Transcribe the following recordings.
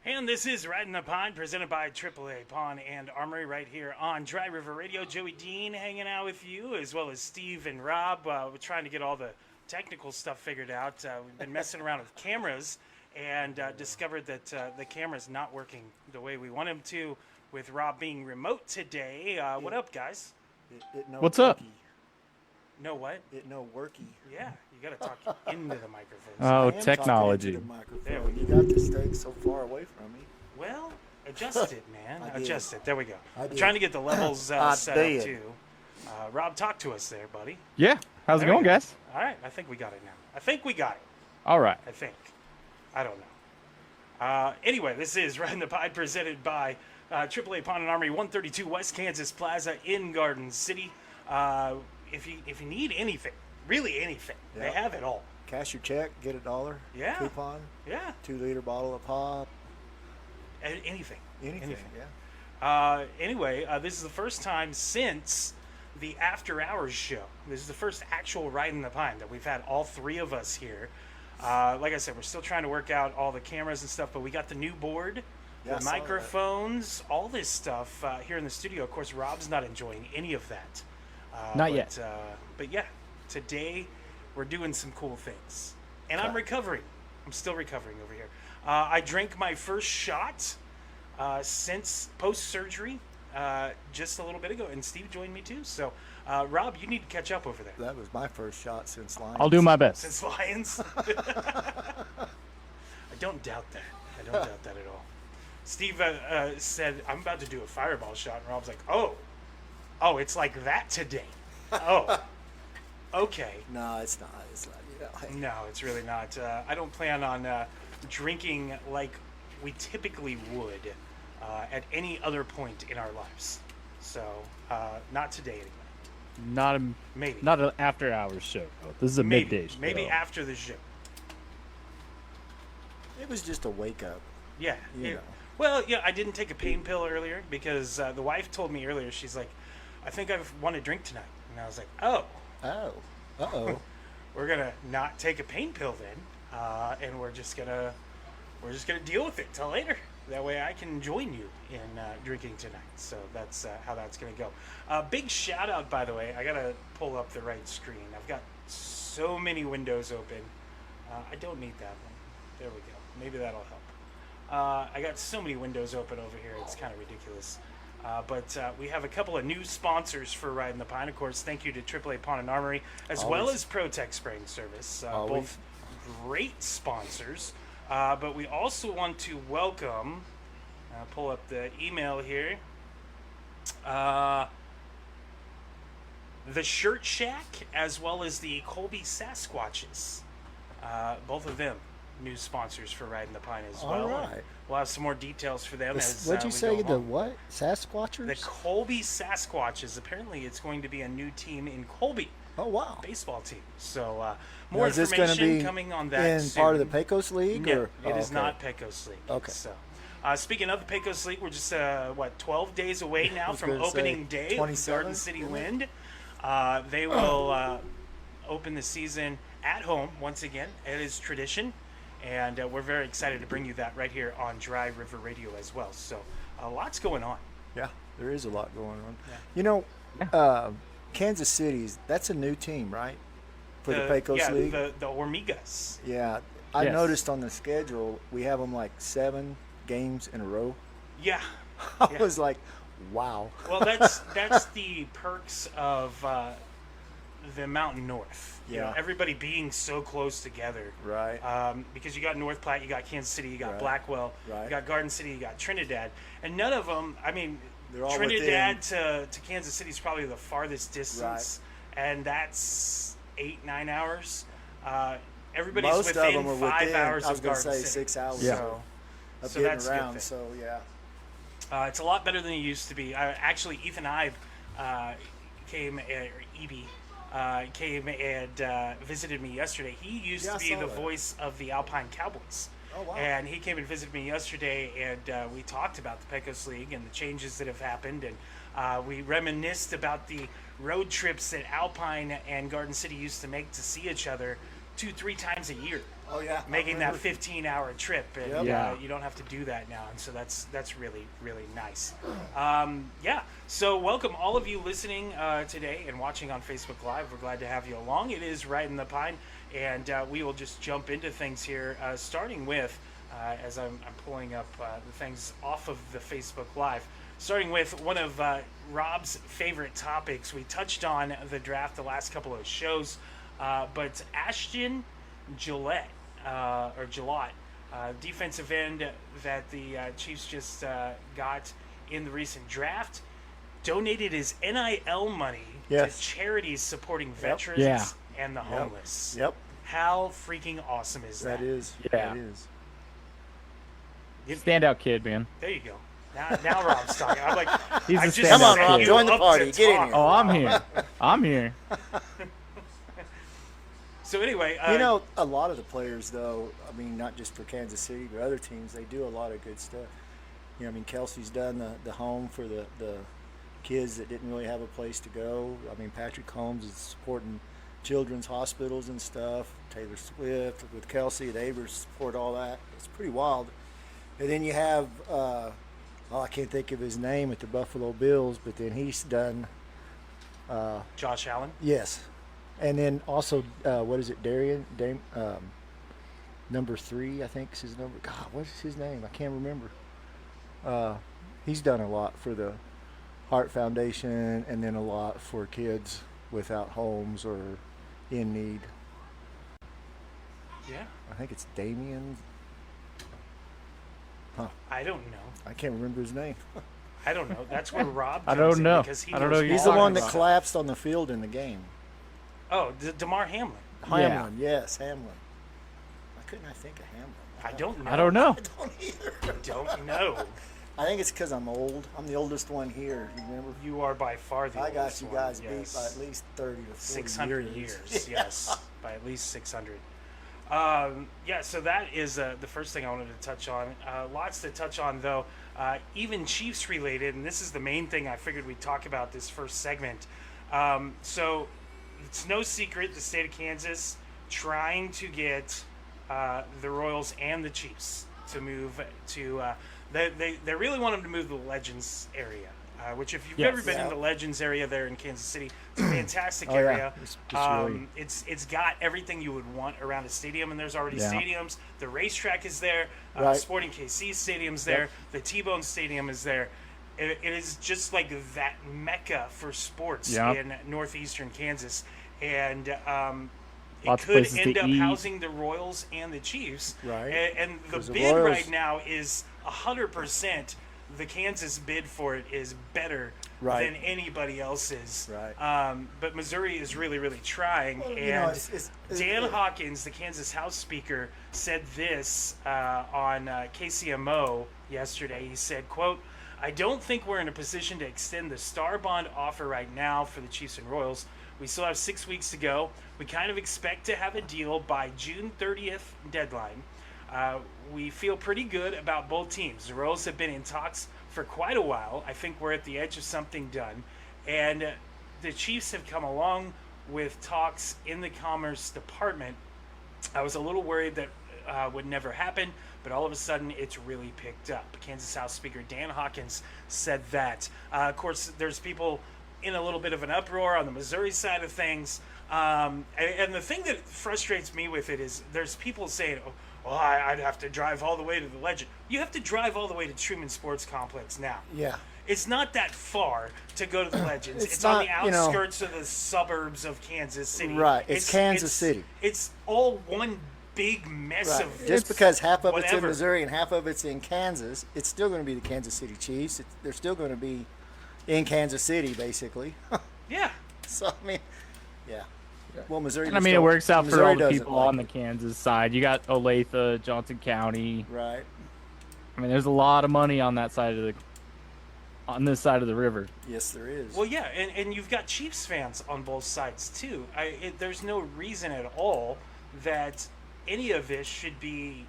And this is Ridin the Pine, presented by AAA Pawn and Armory right here on Dry River Radio. Joey Dean hanging out with you, as well as Steve and Rob. We're trying to get all the technical stuff figured out. We've been messing around with cameras and discovered that the camera's not working the way we want him to, with Rob being remote today. What up, guys? What's up? No what? It no worky. Yeah, you got to talk into the microphone. Oh, I am technology. talking into the microphone. There we You got to stay so far away from me. Well, adjust it, man. I did. Adjust it. There we go. I I'm did. trying to get the levels set I up, did. too. Rob, talk to us there, buddy. Yeah. How's it There we going, go. guys? All right. I think we got it now. I think we got it. All right. I think. I don't know. Anyway, this is Ridin the Pine, presented by AAA Pawn and Armory, 132 West Kansas Plaza in Garden City. If you need anything, really anything, they Yep. have it all. Cash your check, get $1. Yeah. Coupon, Yeah. 2-liter bottle of pop. Anything. Anything. Yeah. Anyway, this is the first time since the After Hours show. This is the first actual Ridin the Pine that we've had all three of us here. Like I said, we're still trying to work out all the cameras and stuff, but we got the new board, Yeah, I the saw that. microphones, all this stuff here in the studio. Of course, Rob's not enjoying any of that. Not yet. But yeah, today we're doing some cool things. And I'm Okay. recovering. I'm still recovering over here. I drank my first shot since post-surgery just a little bit ago. And Steve joined me too. So, Rob, you need to catch up over there. That was my first shot since Lions. I'll do my best. Since Lions. I don't doubt that. I don't doubt that at all. Steve said, I'm about to do a fireball shot. And Rob's like, oh, it's like that today. Oh, okay. No, it's not. It's not. Hey. No, it's really not. I don't plan on drinking like we typically would at any other point in our lives. So, not today anyway. Maybe. Not an after hours show. Though. This is a midday show. Maybe after the show. It was just a wake up. Yeah. You know. Well, yeah, I didn't take a pain pill earlier because the wife told me earlier, she's like, I think I want to drink tonight. And I was like, oh. Oh. Uh-oh. We're going to not take a pain pill then. And we're just going to deal with it till later. That way I can join you in drinking tonight. So that's how that's going to go. Big shout out, by the way. I got to pull up the right screen. I've got so many windows open. I don't need that one. There we go. Maybe that'll help. I got so many windows open over here. It's kind of ridiculous. But we have a couple of new sponsors for Ridin the Pine. Of course, thank you to AAA Pawn and Armory, as well Always. as ProTech Spraying Service. Always. Both great sponsors. But we also want to welcome, pull up the email here, the Shirt Shack, as well as the Colby Sasquatches. Both of them new sponsors for Ridin the Pine as well. All right. We'll have some more details for them as What'd you we say? go The along. what? Sasquatchers? The Colby Sasquatches. Apparently, it's going to be a new team in Colby, Oh, wow. baseball team. So Now, more is this gonna information be coming on that in soon. part of the Pecos League? No, or? it is okay. not Pecos League. Okay. So, speaking of the Pecos League, we're just 12 days away now was from gonna say, opening day of 27, Garden City isn't it? Wind. They will open the season at home once again. It is tradition, and we're very excited to bring you that right here on Dry River Radio as well. So, lots going on. Yeah, there is a lot going on. Yeah. You know, Kansas City's, that's a new team, right? For the Pecos League? the Hormigas. Yeah. I Yes. noticed on the schedule, we have them like 7 games in a row. Yeah. I Yeah. was like, wow. Well, that's the perks of the Mountain North. You know, Yeah. everybody being so close together. Right. Because you got North Platte, you got Kansas City, you got Right. Blackwell, Right. you got Garden City, you got Trinidad, and none of them. I mean, They're all Trinidad to Kansas City is probably the farthest distance, and that's 8-9 hours. Everybody's Most of within them are 5 within, hours I was of going Garden to say, City. 6 hours Yeah. so, of So getting that's a good around. thing. So, yeah. It's a lot better than it used to be. Actually, Ethan Ive came, or EB, came and visited me yesterday. He used Yeah, to I be saw the that. voice of the Alpine Cowboys. Oh, wow. And he came and visited me yesterday, and we talked about the Pecos League and the changes that have happened, and we reminisced about the road trips that Alpine and Garden City used to make to see each other 2-3 times a year. Oh yeah, Making that 15-hour trip, and Yep. Yeah. you don't have to do that now, and so that's really really nice. Yeah. So welcome all of you listening today and watching on Facebook Live. We're glad to have you along. It is Ridin the Pine, and we will just jump into things here, starting with as I'm pulling up the things off of the Facebook Live. Starting with one of Rob's favorite topics. We touched on the draft the last couple of shows, but Ashton Gillette, defensive end that the Chiefs just got in the recent draft, donated his NIL money to charities supporting veterans Yeah. and the homeless. Yep. How freaking awesome is that? That is. Yeah. That is. Standout kid, man. There you go. Now Rob's talking. I'm like, He's I a just standout Come on, set Rob, you join the up party. to Get in talk. here. Oh, I'm here. I'm here. So anyway, a lot of the players, though, I mean, not just for Kansas City, but other teams, they do a lot of good stuff. I mean, Kelsey's done the home for the kids that didn't really have a place to go. I mean, Patrick Holmes is supporting children's hospitals and stuff. Taylor Swift with Kelsey, they support all that. It's pretty wild. And then you have, I can't think of his name at the Buffalo Bills, but then he's done. Josh Allen. Yes. And then also, what is it, number 3, I think is his number. God, what's his name? I can't remember. He's done a lot for the Heart Foundation and then a lot for kids without homes or in need. Yeah. I think it's Damien. I don't know. I can't remember his name. I don't know. That's where Rob. I comes don't in know. because he I don't knows know who He's you're the one talking that about. collapsed on the field in the game. Oh, Damar Hamlin. Hamlin, yes, Hamlin. Why couldn't I think of Hamlin? I don't know. I don't know. I don't either. Don't know. I think it's because I'm old. I'm the oldest one here. You remember? You are by far the I got oldest you one, guys yes. beat by at least 30 to 40 600 years. Yes, by at least 600. Yeah, so that is the first thing I wanted to touch on. Lots to touch on, though, even Chiefs related, and this is the main thing I figured we'd talk about this first segment. So it's no secret the state of Kansas trying to get the Royals and the Chiefs to move to they really want them to move to the Legends area, which if you've Yes. ever been in Yeah. the Legends area there in Kansas City, it's a fantastic Oh, yeah. area. It's really- It's got everything you would want around a stadium, and there's already Yeah. stadiums. The racetrack is there. Right. Sporting KC Stadium's there. Yep. The T-Bone Stadium is there. It is just like that mecca for sports Yep. in northeastern Kansas, and it Lots of could places end to up eat. housing the Royals and the Chiefs. Right. And the 'Cause the bid Royals- right now is 100%. The Kansas bid for it is better Right. than anybody else's. Right. But Missouri is really, really trying. Well, And you know, it's- Dan Hawkins, the Kansas House Speaker, said this on KCMO yesterday. He said, quote, "I don't think we're in a position to extend the star bond offer right now for the Chiefs and Royals. We still have 6 weeks to go. We kind of expect to have a deal by June 30th deadline. We feel pretty good about both teams. The Royals have been in talks for quite a while. I think we're at the edge of something done. And the Chiefs have come along with talks in the Commerce Department. I was a little worried that would never happen, but all of a sudden it's really picked up." Kansas House Speaker Dan Hawkins said that. Of course, there's people in a little bit of an uproar on the Missouri side of things. And the thing that frustrates me with it is there's people saying, "Oh, well, I'd have to drive all the way to the Legend." You have to drive all the way to Truman Sports Complex now. Yeah. It's not that far to go to the Legends. It's It's on the not, you know- outskirts of the suburbs of Kansas City. Right. It's Kansas City. It's all one big mess Right. of Just because half of it's in whatever. Missouri and half of it's in Kansas, it's still going to be the Kansas City Chiefs. They're still going to be in Kansas City, basically. Yeah. So, I mean, yeah. Well, Missouri. And I just mean, it don't- works out for Missouri all the doesn't people like on the it. Kansas side. You got Olathe, Johnson County. Right. I mean, there's a lot of money on that side of on this side of the river. Yes, there is. Well, yeah, and you've got Chiefs fans on both sides too. There's no reason at all that any of this should be,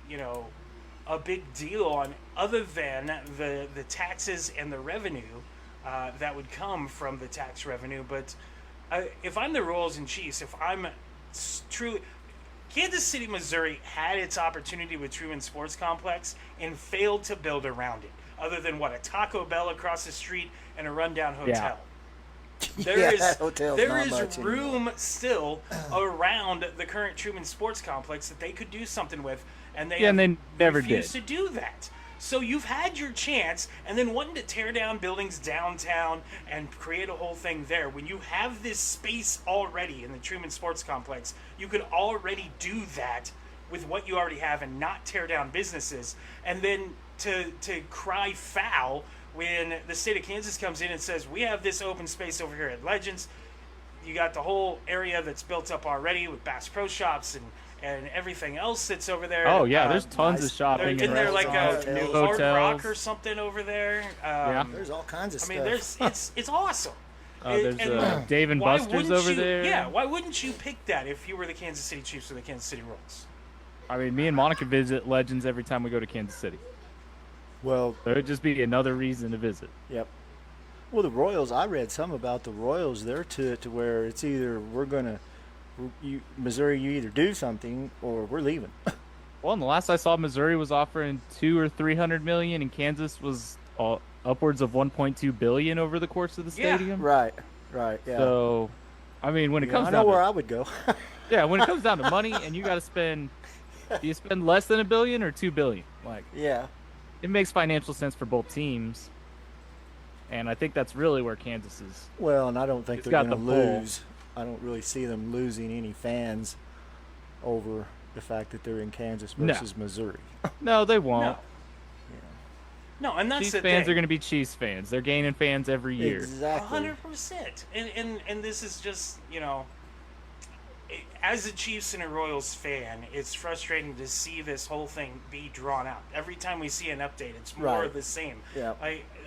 a big deal on other than the taxes and the revenue that would come from the tax revenue. But if I'm the Royals and Chiefs, if I'm truly, Kansas City, Missouri had its opportunity with Truman Sports Complex and failed to build around it, other than a Taco Bell across the street and a rundown hotel. There is that hotel's there not is much room anymore. still around the current Truman Sports Complex that they could do something with, and they, and they never refused did. to do that. So you've had your chance, and then wanting to tear down buildings downtown and create a whole thing there. When you have this space already in the Truman Sports Complex, you could already do that with what you already have and not tear down businesses. And then to cry foul when the state of Kansas comes in and says, we have this open space over here at Legends. You got the whole area that's built up already with Bass Pro Shops and everything else that's over there. Oh yeah, there's tons of shopping. Isn't there like a hotels. Hard Rock or something over there? Yeah. There's all kinds of I stuff. mean, it's awesome. There's And Dave and why Buster's wouldn't over you- there. Yeah, why wouldn't you pick that if you were the Kansas City Chiefs or the Kansas City Royals? I mean, me and Monica visit Legends every time we go to Kansas City. Well, So it'd just be another reason to visit. yep. Well, the Royals, I read some about the Royals. They're to it to where it's either Missouri, you either do something or we're leaving. Well, and the last I saw, Missouri was offering $200 or $300 million, and Kansas was upwards of $1.2 billion over the course of the Yeah. stadium. Right, yeah. So, I mean, when it Yeah, comes I know down where to I would go. yeah, when it comes down to money, and you got to spend, do you spend less than $1 billion or $2 billion? Like, Yeah. it makes financial sense for both teams, and I think that's really where Kansas is. Well, and I don't think It's they're got going to the pull. lose. I don't really see them losing any fans over the fact that they're in Kansas No. versus Missouri. No, they won't. No, and that's Chiefs the fans thing. are going to be Chiefs fans. They're gaining fans every year. Exactly. 100%. And this is just, as a Chiefs and a Royals fan, it's frustrating to see this whole thing be drawn out. Every time we see an update, it's more Right. of the same. Yeah.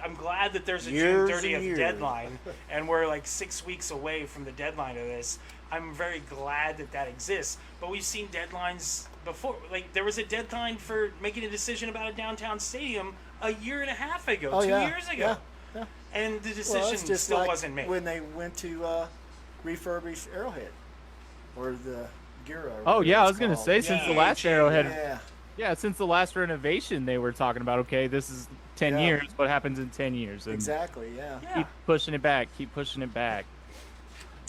I'm glad that there's a Years June and 30th years. deadline, and we're like 6 weeks away from the deadline of this. I'm very glad that exists. But we've seen deadlines before. Like, there was a deadline for making a decision about a downtown stadium a year and a half ago, Oh, 2 yeah. years ago. Yeah. And the Well, decision it's just still like wasn't made. when they went to refurbish Arrowhead or the Gira. or Oh whatever yeah, I it's was going to called. say since the last Yeah. Arrowhead, Yeah. yeah, since the last renovation, they were talking about okay, this is 10 Yeah. years. What happens in 10 years? And Exactly. Yeah. Yeah. keep pushing it back. Keep pushing it back.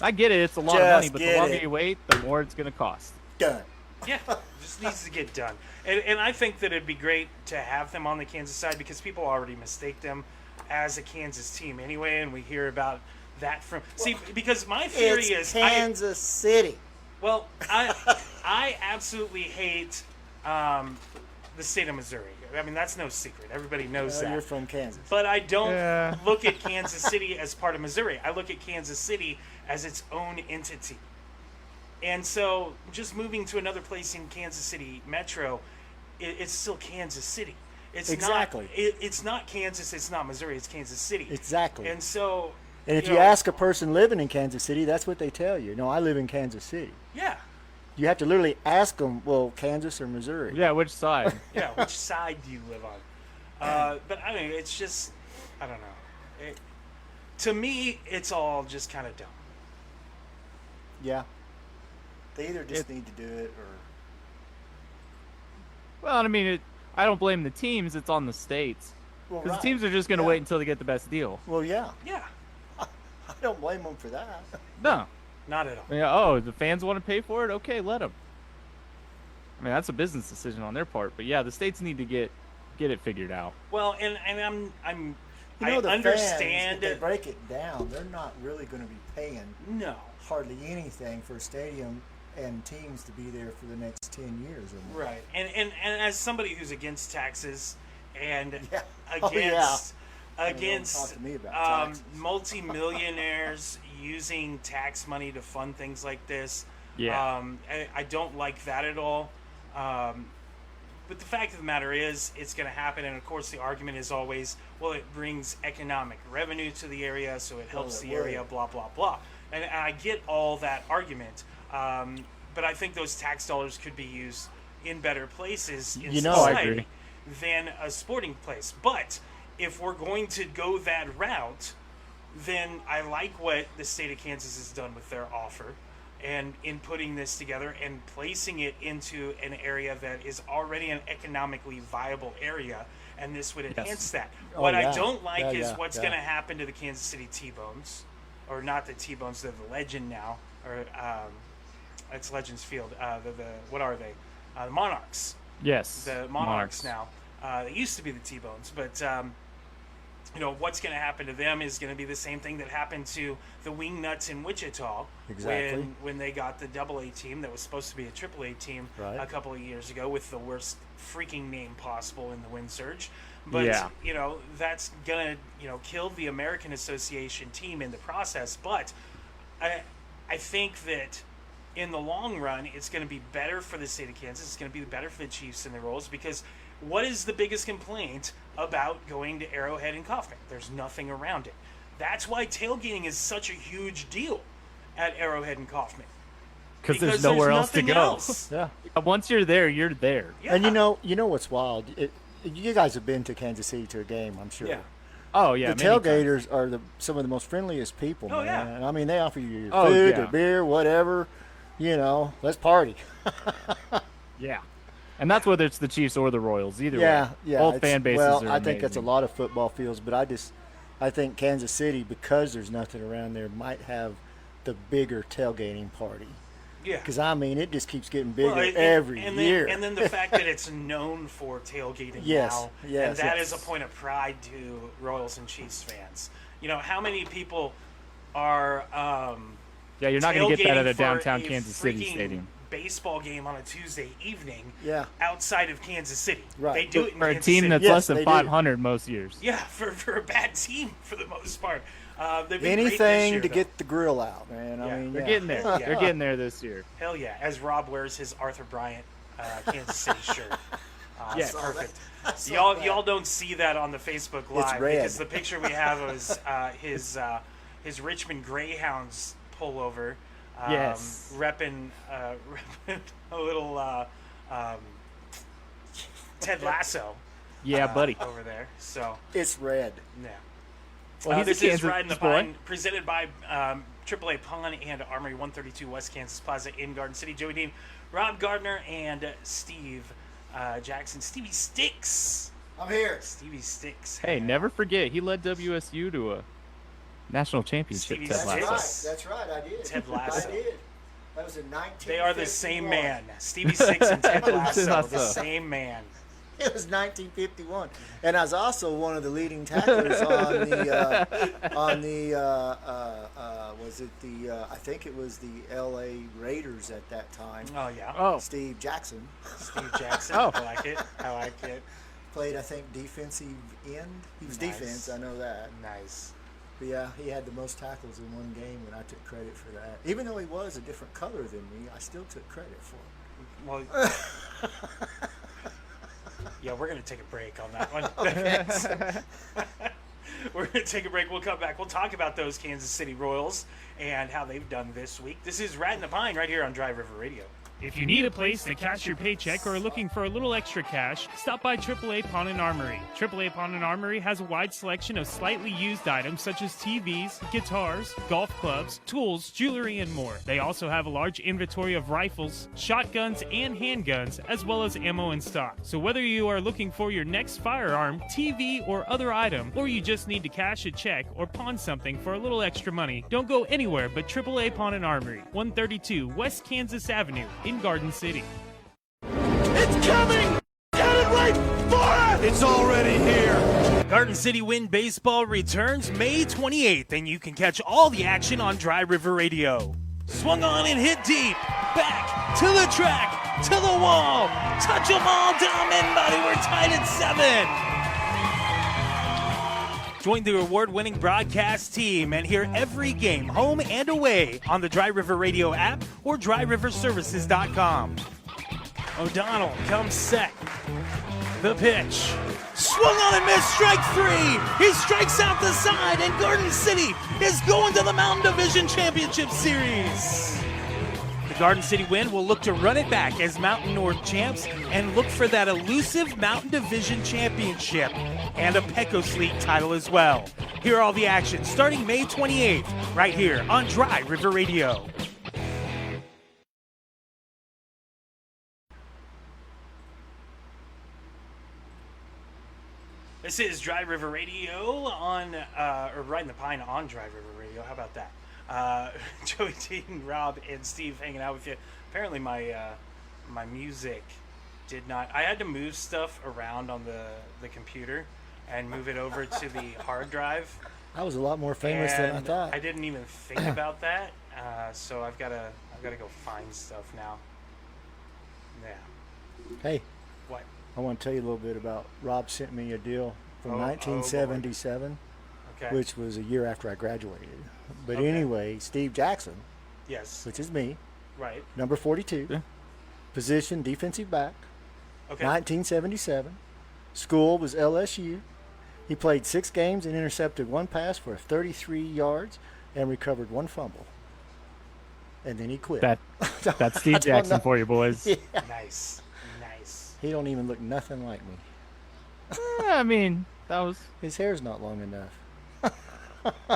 I get it. It's a lot of Just money, but the get longer it. you wait, the more it's going to cost. Done. Yeah, just needs to get done. And I think that it'd be great to have them on the Kansas side because people already mistake them as a Kansas team anyway, and we hear about that from... See, because my theory It's is... Kansas City. I absolutely hate the state of Missouri. I mean, that's no secret. Everybody knows Well, that. you're from Kansas. But I don't Yeah. look at Kansas City as part of Missouri. I look at Kansas City as its own entity. And so just moving to another place in Kansas City Metro, it's still Kansas City. It's Exactly. Not, it's not Kansas, it's not Missouri, it's Kansas City. Exactly. And so... And if you ask a person living in Kansas City, that's what they tell you. No, I live in Kansas City. Yeah. You have to literally ask them, well, Kansas or Missouri? Yeah, which side? Yeah, which side do you live on? But I mean, it's just, I don't know. To me, it's all just kind of dumb. Yeah. They either just need to do it or... Well, I mean, I don't blame the teams. It's on the states. Well, Because right. the teams are just going to Yeah. wait until they get the best deal. Well, yeah. Yeah, I don't blame them for that. No. not at all. I mean, oh, the fans want to pay for it? Okay, let them. I mean, that's a business decision on their part. But yeah, the states need to get it figured out. Well, and I'm You know, I the understand fans, if they break it down, they're not really going to be paying No. hardly anything for a stadium and teams to be there for the next 10 years or more. Right. And as somebody who's against taxes and Yeah. Oh, against yeah. against Don't talk to me about taxes. multimillionaires using tax money to fund things like this. Yeah. I don't like that at all. But the fact of the matter is, it's going to happen. And of course, the argument is always, well, it brings economic revenue to the area, so it helps it the area, would. blah, blah, blah. And I get all that argument. But I think those tax dollars could be used in better places in You know, I society agree. than a sporting place. But if we're going to go that route, then I like what the state of Kansas has done with their offer. and in putting this together and placing it into an area that is already an economically viable area, and this would enhance that. What I don't like is what's going to happen to the Kansas City T-Bones, or not the T-Bones, they're the Legend now, or it's Legends Field. What are they? The Monarchs. Yes. The Monarchs now. They used to be the T-Bones, but what's going to happen to them is going to be the same thing that happened to the Wingnuts in Wichita when they got the AA team that was supposed to be a AAA team a couple of years ago with the worst freaking name possible in the Wind Surge. But that's going to kill the American Association team in the process. But I think that in the long run, it's going to be better for the state of Kansas. It's going to be better for the Chiefs and the Royals, because what is the biggest complaint about going to Arrowhead and Kaufman? There's nothing around it. That's why tailgating is such a huge deal at Arrowhead and Kaufman. Because there's nowhere else to go. Yeah. Once you're there, you're there. Yeah. And you know what's wild? You guys have been to Kansas City to a game, I'm sure. Yeah. Oh, yeah. The tailgaters are some of the most friendliest people, man. Yeah. I mean, they offer you your food, their beer, whatever. Let's party. Yeah. And that's whether it's the Chiefs or the Royals, either way. Yeah. Both fan bases are I think amazing. that's a lot of football fields, but I think Kansas City, because there's nothing around there, might have the bigger tailgating party. Yeah. Because, it just keeps getting bigger every year. And then the fact that it's known for tailgating now. And that is a point of pride to Royals and Chiefs fans. How many people are you're not going to get that at a tailgating downtown for Kansas City freaking stadium. Baseball game on a Tuesday evening outside of Kansas City. Right. They do it in For a Kansas team City. that's less than 500 most years. Yeah, for a bad team for the most part. They've been Anything great this year, to though. get the grill out, man. They're getting there. Yeah. They're getting there this year. Hell yeah, as Rob wears his Arthur Bryant Kansas City shirt. Yes. Perfect. Y'all don't see that on the Facebook Live because the picture we have was his Richmond Greyhounds pullover. Yes. Repping a little Ted Lasso. Yeah, buddy. Over there. So it's red. Yeah. Well, he's this a is Kansas Ridin the boy. Pine, presented by AAA Pawn and Armory, 132 West Kansas Plaza in Garden City. Joey Dean, Rob Gardner, and Steve Jackson. Stevie Sticks. I'm here. Stevie Sticks. Hey, never forget, he led WSU to a national championship. Stevie Ted Lasso. That's right. I did. Ted Lasso. I did. That was in 1951. They are the same man. Stevie Sticks and Ted Lasso, the same man. It was 1951, and I was also one of the leading tacklers on the I think it was the L.A. Raiders at that time. Oh yeah. Oh, Steve Jackson. Steve Jackson. Oh. I like it. Played, I think, defensive end. He was defense. I know that. Nice. But yeah, he had the most tackles in one game, and I took credit for that. Even though he was a different color than me, I still took credit for it. Well. Yeah, we're going to take a break on that one. We're going to take a break. We'll come back. We'll talk about those Kansas City Royals and how they've done this week. This is Rat in the Pine right here on Dry River Radio. If you need a place to cash your paycheck or are looking for a little extra cash, stop by AAA Pawn and Armory. AAA Pawn and Armory has a wide selection of slightly used items such as TVs, guitars, golf clubs, tools, jewelry, and more. They also have a large inventory of rifles, shotguns, and handguns, as well as ammo in stock. So whether you are looking for your next firearm, TV, or other item, or you just need to cash a check or pawn something for a little extra money, don't go anywhere but AAA Pawn and Armory, 132 West Kansas Avenue in Garden City. It's coming! Get it right for it! It's already here! Garden City Wind Baseball returns May 28th, and you can catch all the action on Dry River Radio. Swung on and hit deep. Back to the track, to the wall. Touch them all down, men, buddy. We're tied at 7. Join the award-winning broadcast team and hear every game, home and away, on the Dry River Radio app or dryriverservices.com. O'Donnell comes set. The pitch. Swung on and missed, strike 3. He strikes out the side, and Garden City is going to the Mountain Division Championship Series. The Garden City Wind will look to run it back as Mountain North champs and look for that elusive Mountain Division Championship and a Pecos League title as well. Hear all the action starting May 28th right here on Dry River Radio. This is Dry River Radio on, or Riding the Pine on Dry River Radio. How about that? Joey Dean, Rob, and Steve hanging out with you. Apparently my my music did not... I had to move stuff around on the computer and move it over to the hard drive. I was a lot more famous than I And thought. I didn't even think about that. So I've got to go find stuff now. Yeah. Hey, What? I want to tell you a little bit about Rob sent me a deal from Oh, 1977, Okay. which was a year after I graduated. But Okay. anyway, Steve Jackson, Yes. which is me, Right. number 42, Yeah. position defensive back, Okay. 1977. School was LSU. He played 6 games and intercepted 1 pass for 33 yards and recovered 1 fumble. And then he quit. That's Steve Jackson for you, boys. Yeah. Nice. Nice. He don't even look nothing like me. I mean, that was. His hair's not long enough.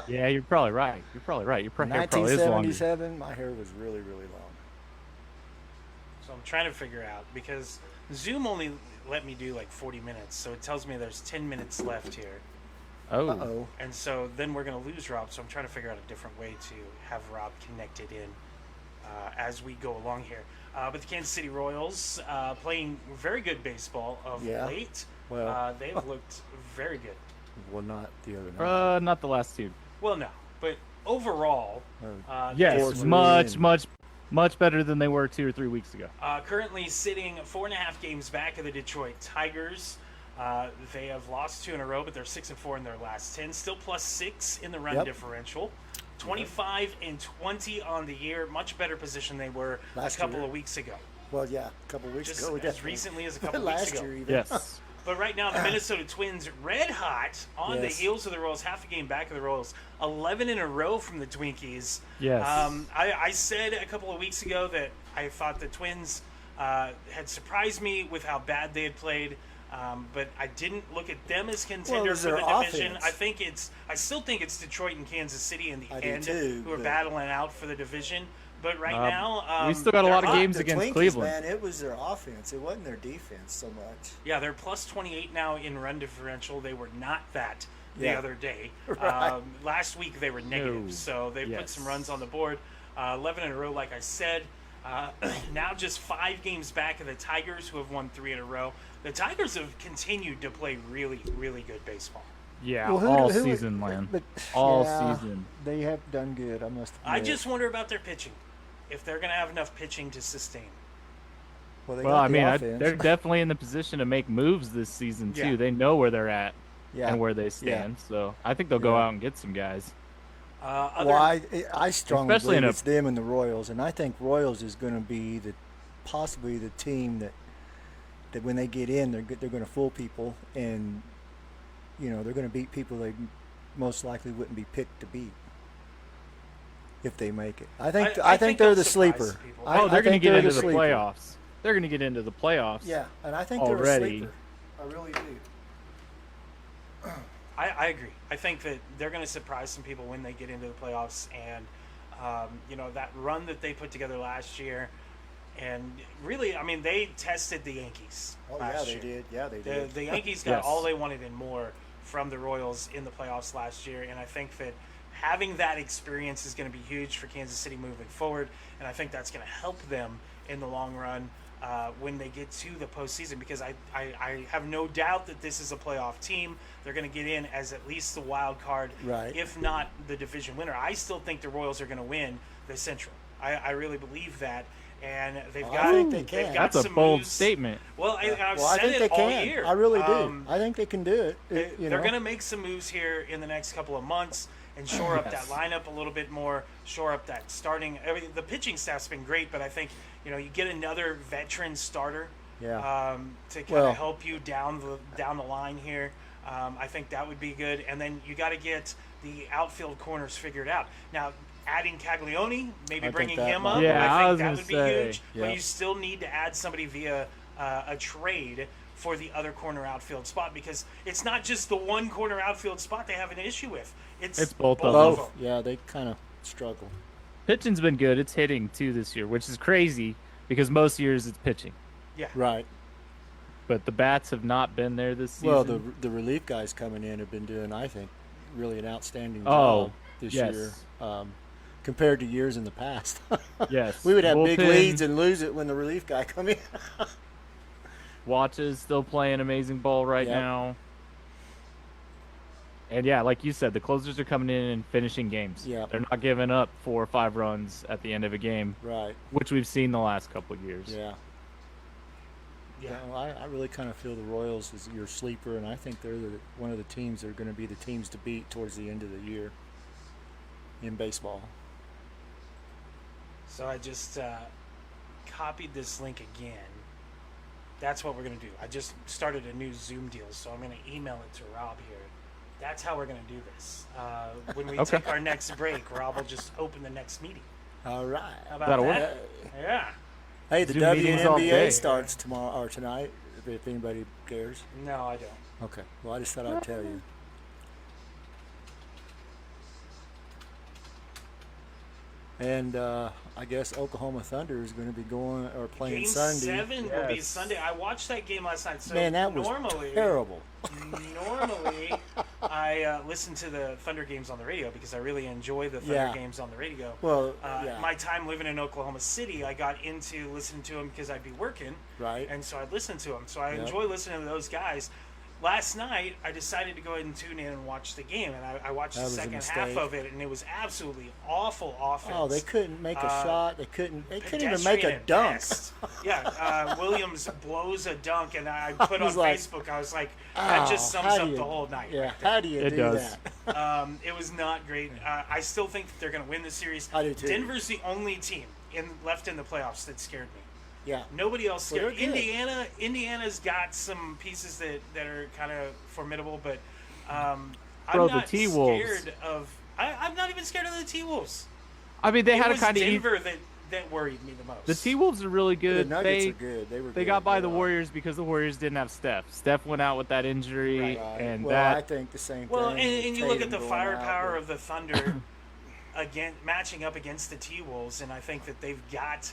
Yeah, you're probably right. Your hair probably is longer. 1977, my hair was really, really long. So I'm trying to figure out, because Zoom only let me do like 40 minutes, so it tells me there's 10 minutes left here. Oh. Uh-oh. And so then we're going to lose Rob, so I'm trying to figure out a different way to have Rob connected in as we go along here. But the Kansas City Royals playing very good baseball of Yeah. late. Well. They've looked very good. Well, not the other night. Not the last two. Well, no, but overall, Yes, Fourth much, win. much better than they were 2 or 3 weeks ago. currently sitting 4.5 games back of the Detroit Tigers. They have lost 2 in a row, but they're 6-4 in their last 10. Still +6 in the run Yep. differential. 25-20 on the year. Much better position they were Last a couple year. of weeks ago. Well, yeah, a couple weeks Just ago. as definitely. recently as a couple Last weeks ago. year, even. Yes. But right now, the Minnesota Twins, red hot on the Yes. heels of the Royals, half a game back of the Royals, 11 in a row from the Twinkies. Yes. I said a couple of weeks ago that I thought the Twins had surprised me with how bad they had played, but I didn't look at them as contenders for their the division. offense. I still think it's Detroit and Kansas City in the I do end too, who are but- battling out for the division. But right now, we still got a they're lot of hot. games The against Twinkies, Cleveland. man, it was their offense. It wasn't their defense so much. Yeah, they're +28 now in run differential. They were not that the Yeah. other day. Right. Last week they were negative, No. so they put Yes. some runs on the board. 11 in a row, like I said. Now just 5 games back of the Tigers, who have won 3 in a row. The Tigers have continued to play really, really good baseball. Yeah, Well, all season, man. But, All yeah, season. They have done good, I must admit. I just wonder about their pitching. If they're going to have enough pitching to sustain. Well, they Well, got I the mean, offense. they're definitely in the position to make moves this season too. Yeah. They know where they're at yeah. and where they stand. So I think they'll go Yeah. out and get some guys. Other, Well, I strongly Especially in believe a- it's them and the Royals, and I think Royals is going to be possibly the team that when they get in, they're going to fool people, and they're going to beat people they most likely wouldn't be picked to beat if they make it. I think I think they're they'll the surprise sleeper. people. I They're going to think get they're into the sleeper. playoffs. They're going to get into the playoffs. Yeah, and I think Already. they're a sleeper. I really do. I agree. I think that they're going to surprise some people when they get into the playoffs, and that run that they put together last year, and really, I mean, they tested the Yankees Oh yeah, last they year. did. Yeah, they did. The Yankees got Yes. all they wanted and more from the Royals in the playoffs last year, and I think that having that experience is going to be huge for Kansas City moving forward, and I think that's going to help them in the long run when they get to the postseason, because I have no doubt that this is a playoff team. They're going to get in as at least the wild card, Right. if not the division winner. I still think the Royals are going to win the Central. I really believe that. And they've I got, think they they've can. got That's a some bold moves. statement. Well, I've Well, I said think it they all can. year. I really do. I think they can do it. They're going to make some moves here in the next couple of months and shore up that Yes. lineup a little bit more, shore up that starting. The pitching staff's been great, but I think you get another veteran starter Yeah. to kind Well- of help you down the line here. I think that would be good, and then you got to get the outfield corners figured out. Now, adding Caglione, maybe think bringing that him might up, be- Yeah, I I think was that gonna would be say, huge. yeah. But you still need to add somebody via a trade for the other corner outfield spot, because it's not just the one corner outfield spot they have an issue with. It's both of of Both. them. Yeah, they kind of struggle. Pitching's been good. It's hitting too this year, which is crazy because most years it's pitching. Yeah. Right. but the bats have not been there this season. Well, the relief guys coming in have been doing, I think, really an outstanding Oh, job this yes. year compared to years in the past. Yes. We would have big Bullpen. leads and lose it when the relief guy come in. Watches still playing amazing ball right Yep. now. And yeah, like you said, the closers are coming in and finishing games. Yep. They're not giving up 4 or 5 runs at the end of a game, Right. which we've seen the last couple of years. Yeah. Yeah. Well, I really kind of feel the Royals is your sleeper, and I think they're one of the teams that are going to be the teams to beat towards the end of the year in baseball. So I just copied this link again. That's what we're going to do. I just started a new Zoom deal, so I'm going to email it to Rob here. That's how we're going to do this. When we Okay. take our next break, Rob will just open the next meeting. All right. How about That'll that? work. Yeah. Hey, the Zoom meetings all day. WNBA starts tomorrow or tonight, if anybody cares. No, I don't. Okay. Well, I just thought I'd tell you. And I guess Oklahoma Thunder is going to be going or playing Game Sunday. 7 will be Yes. Sunday. I watched that game last night. So Man, that was normally, terrible. Normally, I listen to the Thunder games on the radio because I really enjoy the Thunder Yeah. games on the radio. Well, yeah. My time living in Oklahoma City, I got into listening to them because I'd be working, Right. and so I'd listen to them. So I Yep. enjoy listening to those guys. Last night, I decided to go ahead and tune in and watch the game, and I watched That the was a second half mistake. of it, and it was absolutely awful offense. Oh, they couldn't make a shot. They couldn't even Pedestrian make a at dunk. best. Yeah, Williams blows a dunk, and I put on was like, Facebook, I was like, that just Oh, sums how up do you- the whole night. Yeah, right there. how do you It do does. that? It was not great. I still think that they're going to win the series. I do too. Denver's the only team left in the playoffs that scared me. Yeah. Nobody else Well, scared. they're good. Indiana's got some pieces that are kind of formidable, but I'm Bro, the not T-Wolves. scared of. I'm not even scared of the T-Wolves. I mean, they It had a was kind of Denver that worried me the most. the T-Wolves are really The good. Nuggets are good. They They got by the yeah. Warriors because the Warriors didn't have Steph. Steph went out with that injury, Right. Right. and Well, I that think the same Well, thing. and you look at the Tatum going out, firepower but- of the Thunder matching up against the T-Wolves, and I think that they've got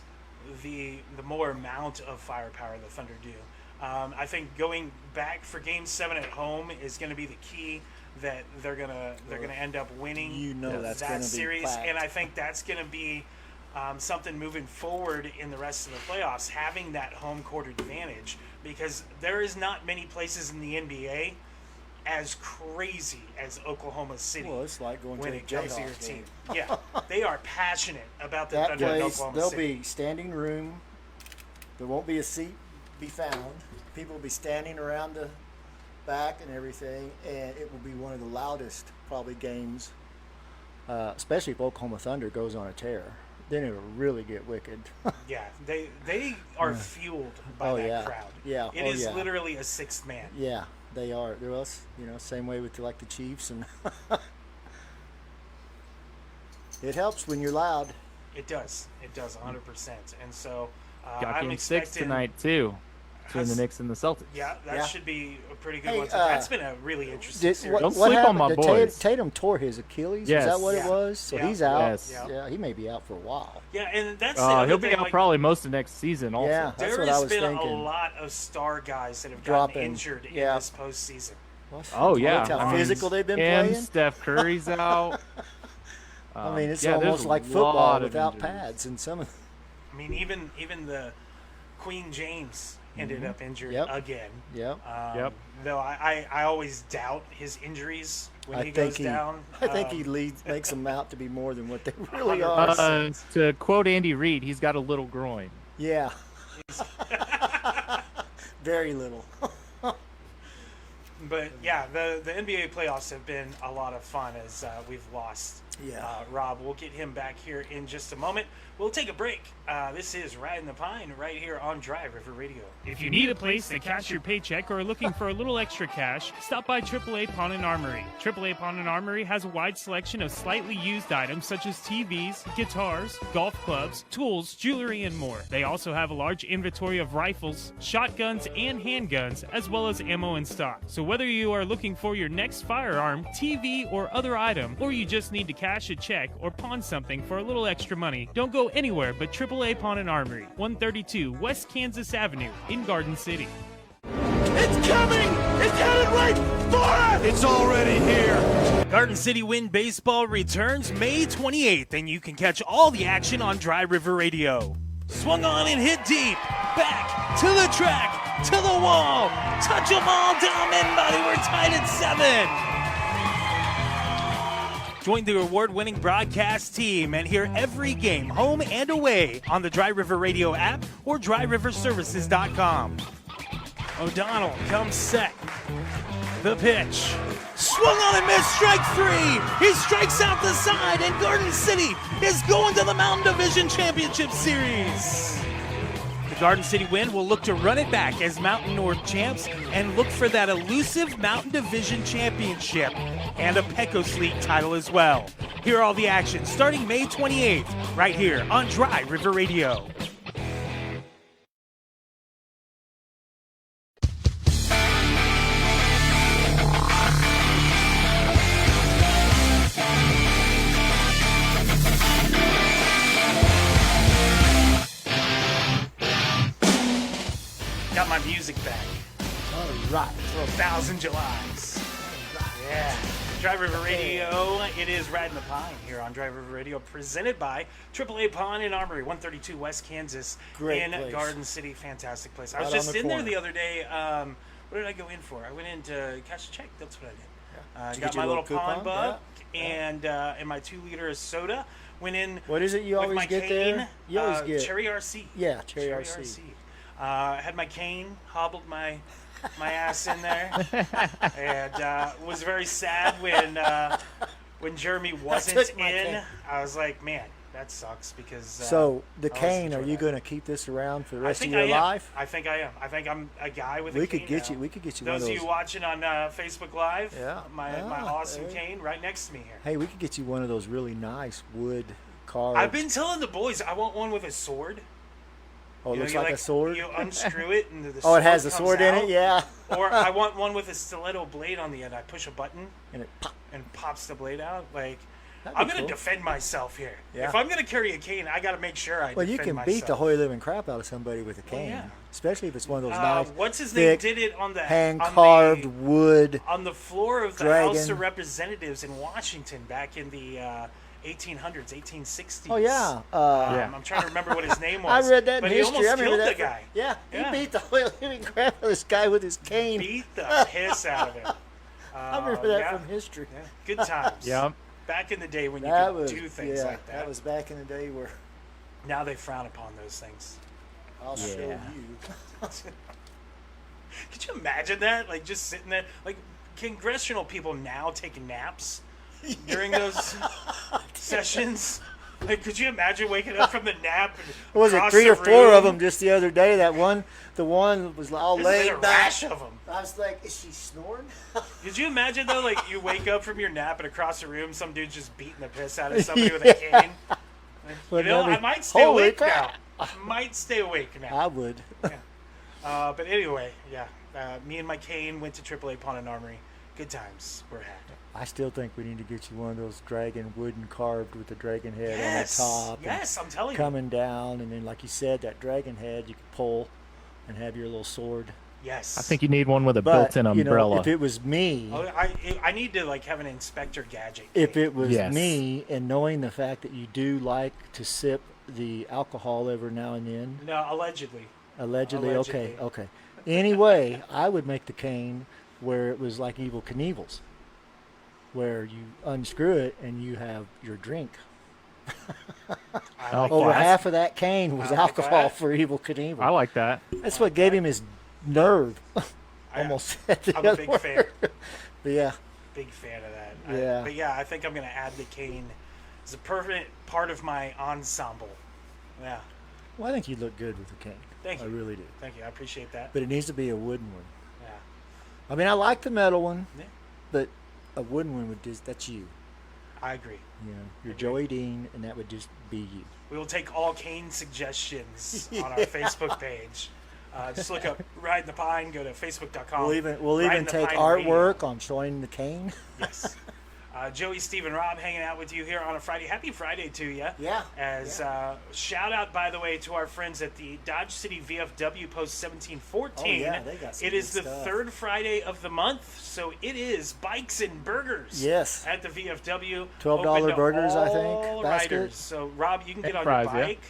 the more amount of firepower the Thunder do. I think going back for Game 7 at home is going to be the key that they're gonna end up winning. You know that's that gonna be series, packed. and I think that's going to be something moving forward in the rest of the playoffs, having that home court advantage, because there is not many places in the NBA as crazy as Oklahoma City Well, it's like going when to a it comes to your Jayhawks team. game. Yeah, they are passionate about the That Thunder in place, Oklahoma there'll City. be standing room. There won't be a seat be found. People will be standing around the back and everything, and it will be one of the loudest probably games, especially if Oklahoma Thunder goes on a tear. Then it'll really get wicked. Yeah, they are fueled by Oh, that yeah. crowd. Yeah, It oh, is yeah. literally a sixth man. Yeah, they are. They're us, same way with like the Chiefs, and it helps when you're loud. It does. It does 100%. And so got I'm Game 6 expecting tonight too, between the Has- Knicks and the Celtics. Yeah, that Yeah. should be a pretty good Hey, one. So that's been a really interesting Did, series. Don't sleep on my happened? boys. Tatum tore his Achilles. Yes. Is that what Yeah. it was? So Yeah. he's out. Yes. Yeah. Yeah, he may be out for a while. Yeah, and that's the other He'll be thing, out like, probably most of next season. Also, Yeah. That's There what I has was been thinking. a lot of star guys that have Dropping. gotten injured in Yeah. this postseason. Oh yeah, Look how I mean, physical they've been and playing. Steph Curry's out. I mean, it's yeah, there's almost a like football lot of without injuries. pads, and some. I mean, even the Queen James ended up injured Yep. again. Yep. Yep. Though I always doubt his injuries when I he think goes he. down. I think he makes them out to be more than what they really are. To quote Andy Reid, he's got a little groin. Yeah. Very little. But yeah, the NBA playoffs have been a lot of fun as we've lost Yeah. Rob. We'll get him back here in just a moment. We'll take a break. This is Riding the Pine right here on Drive River Radio. If you need a place to cash your paycheck or are looking for a little extra cash, stop by AAA Pawn and Armory. AAA Pawn and Armory has a wide selection of slightly used items such as TVs, guitars, golf clubs, tools, jewelry, and more. They also have a large inventory of rifles, shotguns, and handguns, as well as ammo in stock. So whether you are looking for your next firearm, TV, or other item, or you just need to cash a check or pawn something for a little extra money, don't go anywhere but AAA Pawn and Armory, 132 West Kansas Avenue in Garden City. It's coming! It's headed right for us! It's already here! Garden City Wind Baseball returns May 28th, and you can catch all the action on Dry River Radio. Swung on and hit deep. Back to the track, to the wall. Touch them all down, everybody. We're tied at 7. Join the award-winning broadcast team and hear every game, home and away, on the Dry River Radio app or dryriverservices.com. O'Donnell comes set. The pitch. Swung on and missed, strike 3. He strikes out the side, and Garden City is going to the Mountain Division Championship Series. The Garden City Wind will look to run it back as Mountain North champs and look for that elusive Mountain Division Championship and a Pecos League title as well. Hear all the action starting May 28th right here on Dry River Radio. Got my music back All right. for 1,000 Julys. Yeah. Dry River Radio, it is Ridin the Pine here on Dry River Radio, presented by AAA Pawn and Armory, 132 West Kansas Great in place. Garden City. Fantastic place. I Right was on just the in there corner. the other day. What did I go in for? I went in to cash a check. That's what I did. Did you Got get your my little little pawn coupon? book Yeah. and my 2 liter of soda. Went in What is it you with always my get cane, there? You always get Cherry RC. Yeah, Cherry RC. Had my cane, hobbled my ass in there, and was very sad when Jeremy wasn't took my in. cane. I was like, man, that sucks because. So the I always cane, are enjoy you that. going to keep this around for the I rest of think your I am. life? I think I am. I think I'm a guy with a We cane. could get now. you. We could get you one Those of of those. you watching on Facebook Live, Yeah. my Yeah, awesome there. cane right next to me here. Hey, we could get you one of those really nice wood carved. I've been telling the boys I want one with a sword. Oh, it You know, looks you like a sword. You unscrew it and the Oh, it has a comes sword in out. it. Yeah. Or I want one with a stiletto blade on the end. I push a button And it pop. and pops the blade out. Like, That'd be I'm going to cool. defend myself here. Yeah. If I'm going to carry a cane, I got to make sure I Well, you defend can myself. beat the holy living crap out of somebody with a cane, yeah. especially if it's one of those nice, What's his name? thick, Did it on the hand on carved the, wood. on the floor of the dragon. House of Representatives in Washington back in the 1800s, 1860s. Oh yeah. I'm trying to remember what his name was. I read that but in he history. almost I remember killed that. the guy. Yeah, Yeah. he beat the holy living crap out of this guy with his cane. Beat the piss out of him. I remember that yeah. from history. Yeah. Good times. Yeah. Back in the day when you That could was do things yeah, like that. That was back in the day where Now they frown upon those things. I'll show Yeah. you. Could you imagine that? Like just sitting there, like congressional people now taking naps during those sessions. Like, could you imagine waking up from the nap? And What was it, across 3 the or 4 of room? them just the other day? The one was all There's been laid a back. rash of them. I was like, is she snoring? Could you imagine though? Like you wake up from your nap and across the room, some dude's just beating the piss out of somebody with a cane. Like, you Wouldn't know, that be- I might stay Holy awake crap. now. I might stay awake now. I would. But anyway, yeah. Me and my cane went to AAA Pawn and Armory. Good times were had. I still think we need to get you one of those dragon wooden carved with the dragon head Yes, on the top. and yes, I'm telling you. coming down, and then like you said, that dragon head you could pull and have your little sword. Yes. I think you need one with a But built-in you know, umbrella. if it was me, Oh, I need to like have an Inspector Gadget. if cane. it was Yes. me, and knowing the fact that you do like to sip the alcohol every now and then, No, allegedly. allegedly. Allegedly. Okay. Anyway, I would make the cane where it was like Evil Knievel's, where you unscrew it and you have your drink. I like Oh, Over that. half of that cane was I like alcohol that. for Evil Knievel. I like that. That's what gave him his nerve. I- Almost said the I'm a other big word. fan. But yeah, Big fan of that. Yeah. But yeah, I think I'm gonna add the cane as a permanent part of my ensemble. Yeah. well, I think you look good with the cane. Thank you. I really do. Thank you. I appreciate that. But it needs to be a wooden one. Yeah. I mean, I like the metal one, Yeah. but a wooden one would just—that's you. I agree. You know, you're Joey Dean, and that would just be you. We will take all cane suggestions on our Facebook page. Just look up Ride the Pine. Go to facebook.com. We'll even Ride take the Pine Radio. artwork on showing the cane. Yes. Joey, Steve, and Rob hanging out with you here on a Friday. Happy Friday to you. Yeah. As shout out, by the way, to our friends at the Dodge City VFW Post 1714. Oh, yeah, they got some It is good the stuff. third Friday of the month, so it is bikes and burgers. Yes. At the VFW. $12 Open to burgers, I think, all basket. riders. So, Rob, you can get on fries, your yeah. bike.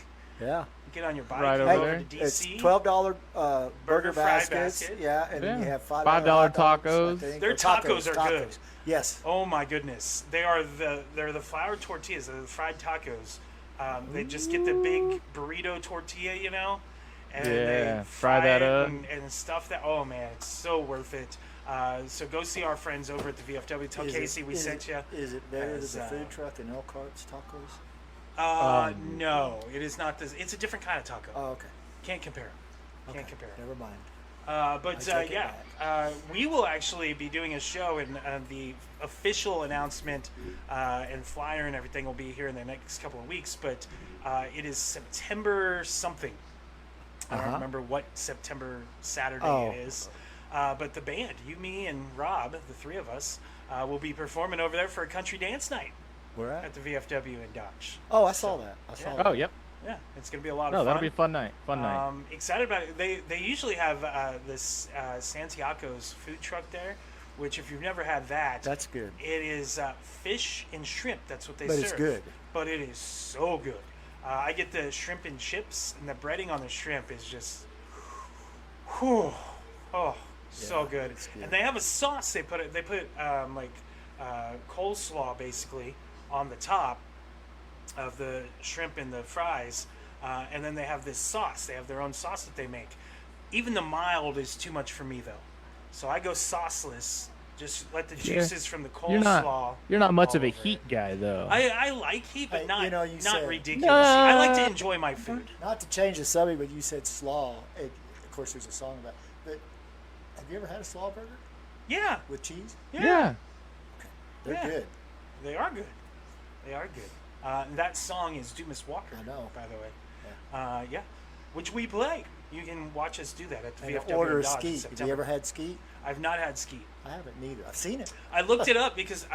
Yeah. Get on your bike. Right go over over there. to It's DC. $12 burger fry baskets. basket. Yeah, and then Yeah. you have $5 $5 hot dogs, tacos. I think, Their or tacos are good. Yes. Oh my goodness, they're the flour tortillas, they're the fried tacos. They just get the big burrito tortilla, you know, and Yeah, they fry that it up. and stuff that. Oh man, it's so worth it. So go see our friends over at the VFW. Tell Casey we sent you. Is it better as, than the food truck and Elkhart's tacos? No, it is not this. It's a different kind of taco. Oh, okay. Can't compare. Can't Okay. compare. Never mind. But I take it yeah, we will actually be doing a show, and the official announcement and flyer and everything will be here in the next couple of weeks. But it is September something. I don't remember what September Saturday it is. But the band, you, me, and Rob, the three of us, will be performing over there for a country dance night Where at? at the VFW in Dodge. Oh, I saw that. I saw yeah. that. Oh, yep. Yeah, it's going to be a lot of No, fun. that'll be a fun night. Fun night. Excited about it. They usually have this Santiago's food truck there, which if you've never had that, That's good. it is fish and shrimp. That's what they But serve. it's good. But it is so good. I get the shrimp and chips, and the breading on the shrimp is just, whew, so good. it's good. And they have a sauce. They put coleslaw basically on the top of the shrimp and the fries, and then they have this sauce. They have their own sauce that they make. Even the mild is too much for me though, so I go sauceless. Just let the juices from the coleslaw. You're not much all of a over heat it. guy, though. I like heat, but Hey, not you know, you not said- ridiculous. I like to No. enjoy my food. Not to change the subject, but you said slaw. Of course, there's a song about it. But have you ever had a slaw burger Yeah, with cheese? yeah. They're Yeah. good. they are good. They are good. And that song is Dumas Walker. I know. By the way. Yeah. Which we play. You can watch us do that at the And VFW order in Dodge in skeet. Have September. you ever had skeet? I've not had skeet. I haven't neither. I've seen it. I looked it up because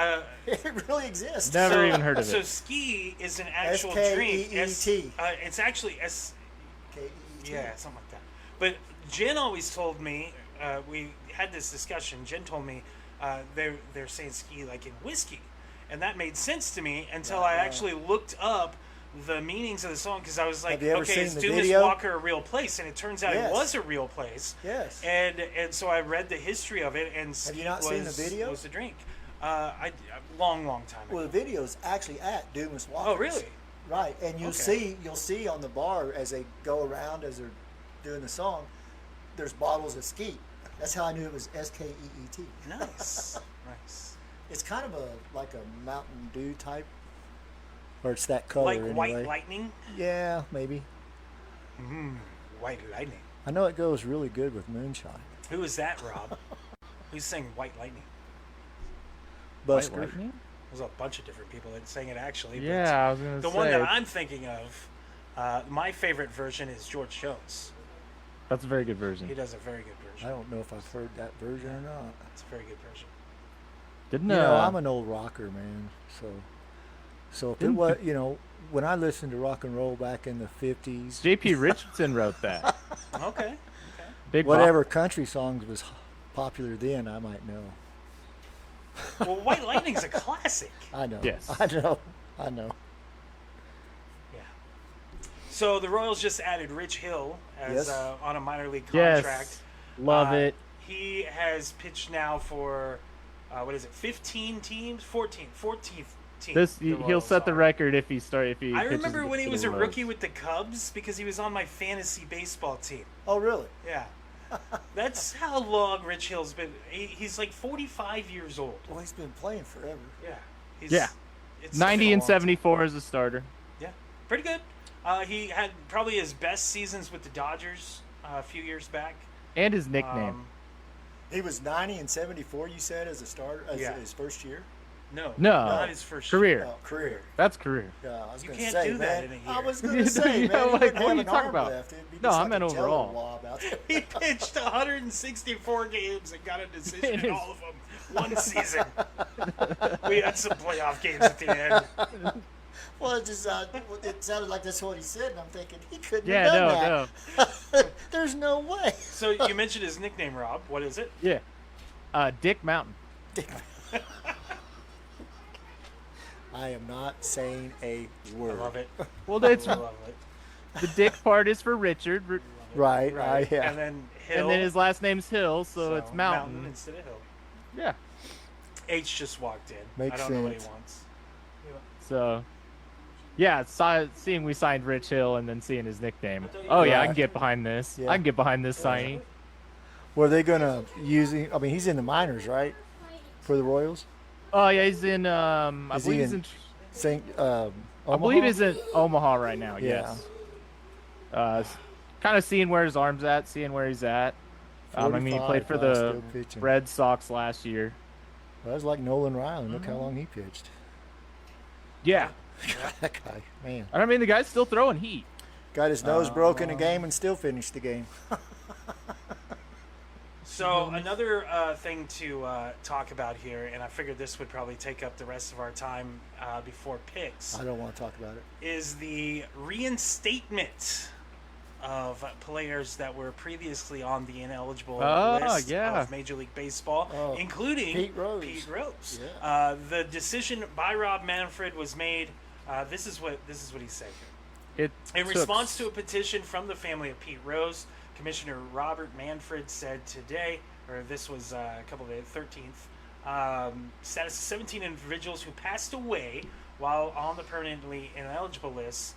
It really exists. Never even heard of so it. ski is an actual S-K-E-E-T. drink. It's actually K-E-E-T. yeah, something like that. But Jen always told me, we had this discussion. Jen told me they're saying ski like in whiskey, and that made sense to me until I actually looked up the meanings of the song, because I was like, Have you ever okay, seen is the Dumas video? Walker a real place? And it turns out Yes. it was a real place. Yes. And so I read the history of it, and Have ski you not seen the video? was the drink. Long time ago. Well, the video's actually at Dumas Walker's. Oh, really? Right, and you'll Okay. see on the bar as they go around as they're doing the song, there's bottles of skeet. That's how I knew it was S-K-E-E-T. Nice. Nice. It's kind of like a Mountain Dew type, or it's that color Like anyway. White Lightning? Yeah, maybe. White Lightning. I know it goes really good with moonshine. Who is that, Rob? Who's saying White Lightning? White Busker. Lightning? There's a bunch of different people that sang it actually. Yeah, I was gonna But say. the one that I'm thinking of, my favorite version is George Jones. That's a very good He version. does a very good I version. don't know if I've heard that version or not. It's a very good version. Didn't You know, I'm an old rocker, man. So if it Didn't- was, when I listened to rock and roll back in the 50s, J.P. Richardson wrote that. Okay. Big whatever country songs was popular then, I might know. Well, White Lightning's a classic. I know. Yes. I know. Yeah. So the Royals just added Rich Hill as Yes. on a minor league Yes. contract. Love it. He has pitched now for, 15 teams? 14th team. This the he'll Royals set the are. record if he I pitches remember when he for was the a Royals. rookie with the Cubs because he was on my fantasy baseball team. Oh, really? Yeah. That's how long Rich Hill's been. He's like 45 years old. Well, he's been playing forever. Yeah. He's, Yeah. it's 90 been a and long 74 as a starter. time. Yeah. Pretty good. He had probably his best seasons with the Dodgers a few years back. And his nickname. He was 90 and 74, you said, as a starter, as Yeah. his first year? No. No. Not his first career. Oh, career. That's career. Yeah, I was You going to can't say, do that man. in a I year. was going to say, Yeah, man, he like, didn't what have are you an talking arm about? left. It'd be No, just I like meant a jello overall. wall out there. He pitched 164 games and got a decision in all of them. One season. We had some playoff games at the end. Well, it just it sounded like that's what he said, and I'm thinking he couldn't Yeah, have no, done no. that. There's no way. So you mentioned his nickname, Rob. What is it? Yeah. Dick Mountain. I am not saying a word. I love it. Well, that's I love it. the Dick part is for Richard, Right. Right. Yeah. And then Hill. and then his last name's Hill, so it's Mountain Mountain. instead of Hill. Yeah. H just walked in. Makes I don't know what he sense. wants. So, yeah, seeing we signed Rich Hill and then seeing his nickname. Oh yeah, I can Right. get behind this. Yeah. I can get behind this signing. Were they gonna use him? I mean, he's in the minors, right? For the Royals. Oh yeah, he's in. I Is he believe he's in in. Saint. I believe he's in Omaha right now. Yeah. Yes. Kind of seeing where his arm's at, seeing where he's at. I mean, he 45 played for while the still pitching. Red Sox last year. That was like Nolan Ryan. Look how long he pitched. Yeah. That guy, man, I mean, the guy's still throwing heat. got his nose broke in a game and still finished the game. So another thing to talk about here, and I figured this would probably take up the rest of our time before picks, I don't want to talk about it. is the reinstatement of players that were previously on the ineligible list yeah. of Major League Baseball, Oh, including Pete Rose. Rose. Yeah. The decision by Rob Manfred was made. This is what he said here. In response to a petition from the family of Pete Rose, Commissioner Robert Manfred said today, or this was a couple of days, 13th, status of 17 individuals who passed away while on the permanently ineligible list.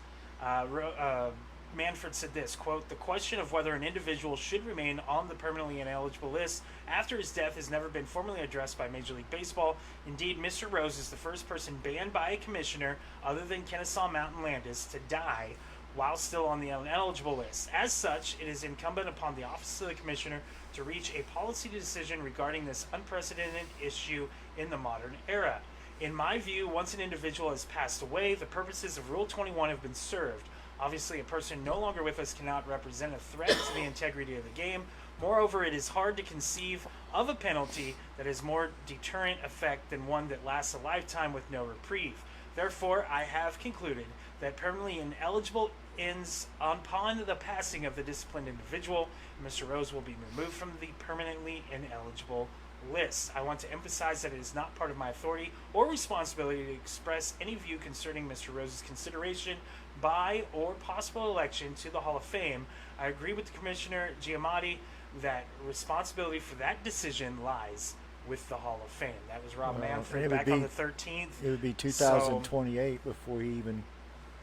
Manfred said this, quote, "The question of whether an individual should remain on the permanently ineligible list after his death has never been formally addressed by Major League Baseball. Indeed, Mr. Rose is the first person banned by a commissioner other than Kennesaw Mountain Landis to die while still on the ineligible list. As such, it is incumbent upon the Office of the Commissioner to reach a policy decision regarding this unprecedented issue in the modern era. In my view, once an individual has passed away, the purposes of Rule 21 have been served. Obviously, a person no longer with us cannot represent a threat to the integrity of the game. Moreover, it is hard to conceive of a penalty that has more deterrent effect than one that lasts a lifetime with no reprieve. Therefore, I have concluded that permanently ineligible ends upon the passing of the disciplined individual. Mr. Rose will be removed from the permanently ineligible list. I want to emphasize that it is not part of my authority or responsibility to express any view concerning Mr. Rose's consideration by or possible election to the Hall of Fame. I agree with Commissioner Giamatti that responsibility for that decision lies with the Hall of Fame." That was Rob Manfred back on the 13th. It would be 2028 before he even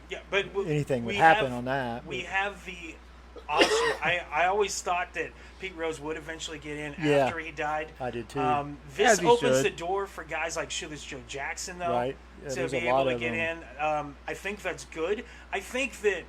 Yeah, but anything would we happen have- on that. We have the option. I always thought that Pete Rose would eventually get in Yeah. after he died. I did too. This As he opens should. the door for guys like Shoeless Joe Jackson, though, Right. Yeah, to there's be a able lot to of get them. in. I think that's good. I think that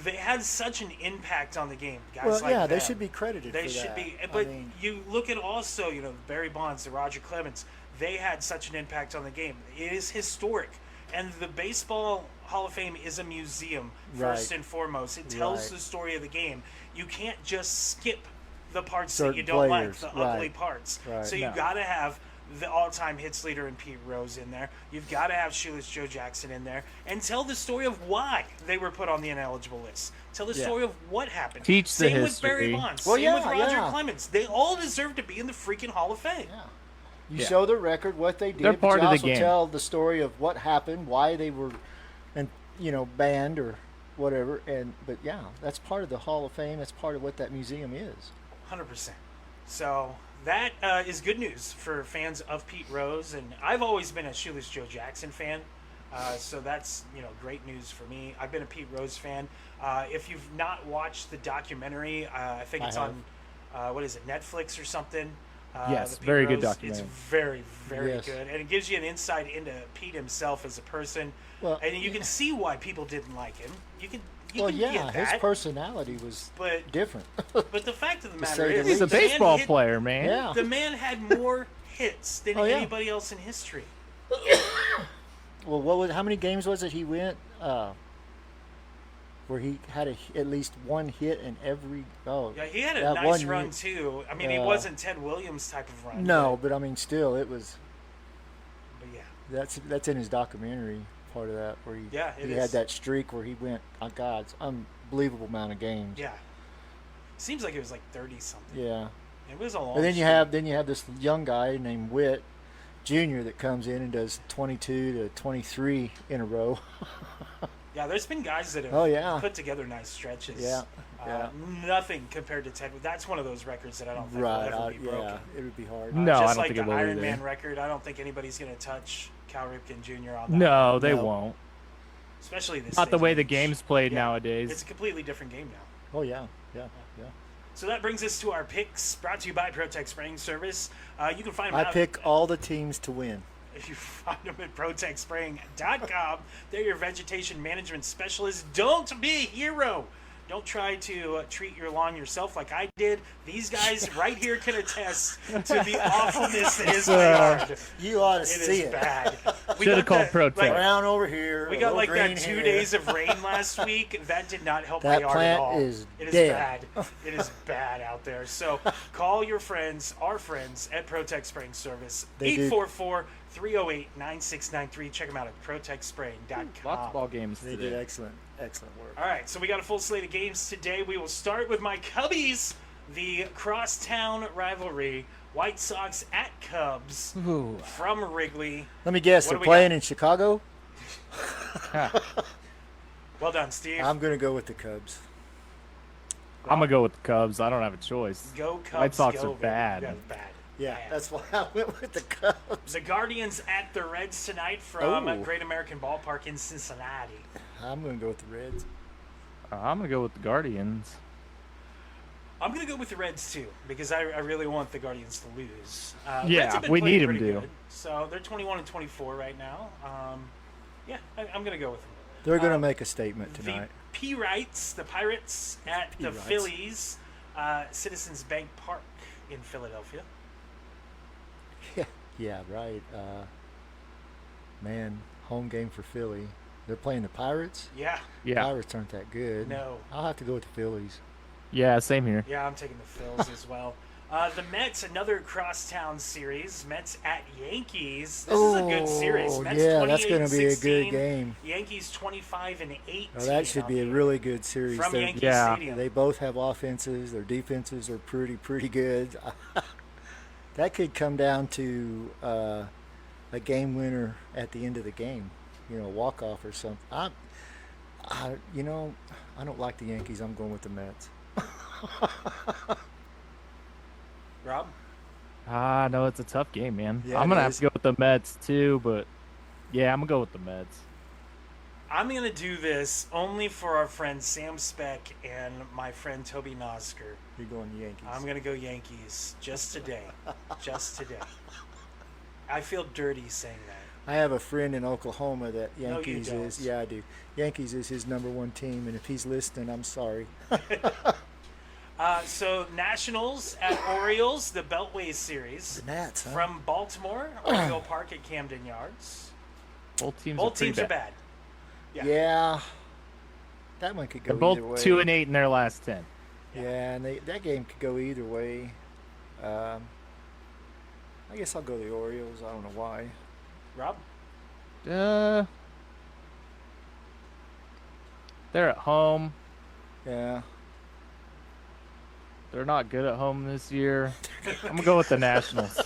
they had such an impact on the game. Guys Well, like yeah, they them. should be credited They for should that. be. I But mean, you look at also, the Barry Bonds, the Roger Clemens. They had such an impact on the game. It is historic, and the Baseball Hall of Fame is a museum first Right. and foremost. It tells Right. the story of the game. You can't just skip the parts Certain that you don't players, like, the right. ugly parts. Right. So you No. got to have the all-time hits leader in Pete Rose in there. You've got to have Shoeless Joe Jackson in there, and tell the story of why they were put on the ineligible list. Tell the Yeah. story of what happened. Teach the Same with Barry history. Bonds. Well, Same yeah, with Roger yeah. Clemens. They all deserve to be in the freaking Hall of Fame. yeah. You Yeah. show the record, what they did, They're but part you of the also game. tell the story of what happened, why they were, and banned or whatever. But yeah, that's part of the Hall of Fame. That's part of what that museum is. 100%. So that is good news for fans of Pete Rose, and I've always been a Shoeless Joe Jackson fan. So that's great news for me. I've been a Pete Rose fan. If you've not watched the documentary, I think I it's have. on what is it, Netflix or something? Yes, the Pete very good Rose. documentary. It's very, very Yes. good, and it gives you an insight into Pete himself as a person. Well, and you can see why people didn't like him. You can Well, get yeah, his that, personality was but different. but the fact of the matter say the is, He's a the man baseball hit- player, man. Yeah. The man had more hits than Oh, yeah. anybody else in history. Well, how many games was it he went? where he had at least one hit in every. Oh, Yeah, he had a that nice one run year- too. I mean, he wasn't Ted Williams type of run. No, but I mean, still, it was. but yeah. That's in his documentary. Part of that where he It he is. had that streak where he went. Oh God, it's unbelievable amount of games. Yeah. Seems like it was like 30 something. Yeah. It was a long. And then streak. you have this young guy named Witt Jr. that comes in and does 22 to 23 in a row. Yeah, there's been guys that have Oh, yeah. put together nice stretches. Yeah, yeah. Nothing compared to Ted. That's one of those records that I don't think Right. will ever be broken. Yeah. It would be hard. No, I Just don't like think the it will Iron either. Man record, I don't think anybody's going to touch Cal Ripken Jr. on that. No, they No. won't. Especially this. Not the day way and the age. game's played Yeah, nowadays. It's a completely different game now. Oh yeah. Yeah. Yeah. So that brings us to our picks, brought to you by ProTech Spraying Service. You can find them I out. pick all the teams to win. If you find them at ProtechSpraying.com, they're your vegetation management specialists. Don't be a hero. Don't try to treat your lawn yourself like I did. These guys right here can attest to the awfulness that is my yard. You ought to It see is it. bad. We Should've got called that, ProTech. Brown over here. we a got little like that green 2 here. days of rain last week. That did not help That my yard plant at all. is It is dead. bad. It is bad out there. So call your friends, our friends at ProTech Spraying Service. They do. 844-308-9693. Check them out at ProTechSpraying.com. Lots of ball games They today. did excellent work. All right, so we got a full slate of games today. We will start with my Cubbies, the crosstown rivalry. White Sox at Cubs Ooh. from Wrigley. Let me guess, What they're do we playing got? in Chicago. Well done, Steve. I'm going to go with the Cubs. I'm gonna go with the Cubs. I don't have a choice. Go Cubs. White Sox go, are bad. baby. Yeah, bad. Yeah, Bad. that's why I went with the Cubs. The Guardians at the Reds tonight from Oh. Great American Ballpark in Cincinnati. I'm going to go with the Reds. I'm gonna go with the Guardians. I'm going to go with the Reds too because I really want the Guardians to lose. Yeah, Reds have been we playing need 'em pretty to. good. So they're 21-24 right now. Yeah, I'm going to go with them. They're going to make a statement The tonight. P-Rights, the Pirates at the P-Rights. Phillies, Citizens Bank Park in Philadelphia. Yeah, right. Man, home game for Philly. They're playing the Pirates. Yeah, Yeah, Pirates aren't that good. No. I'll have to go with the Phillies. yeah, same here. yeah, I'm taking the Phils as well. The Mets, another crosstown series. Mets at Yankees. This is a good series. Oh, Mets yeah, that's going to be a 28-16, good game. Yankees 25-18. Oh, that should be a on the really good series. from They're- Yankee Yeah. Stadium. They both have offenses. Their defenses are pretty good. That could come down to a game winner at the end of the game. You know, a walk off or something. I don't like the Yankees. I'm going with the Mets. Rob? No, it's a tough game, man. Yeah, I'm it gonna have is. to go with the Mets too, but yeah, I'm gonna go with the Mets. I'm going to do this only for our friend Sam Speck and my friend Toby Nosker. You're going Yankees. I'm going to go Yankees just today. Just today. I feel dirty saying that. I have a friend in Oklahoma that No, you Yankees don't. is. Yeah, I do. Yankees is his number one team, and if he's listening, I'm sorry. So Nationals at Orioles, the Beltway series. The Nats, huh? From Baltimore, Oriole Park at Camden Yards. Both teams, Both are, pretty teams are bad. Yeah. That one could go They're both either way. 2-8 in their last 10. Yeah, and that game could go either way. I guess I'll go the Orioles. I don't know why. Rob? They're at home. Yeah. They're not good at home this year. I'm gonna go with the Nationals.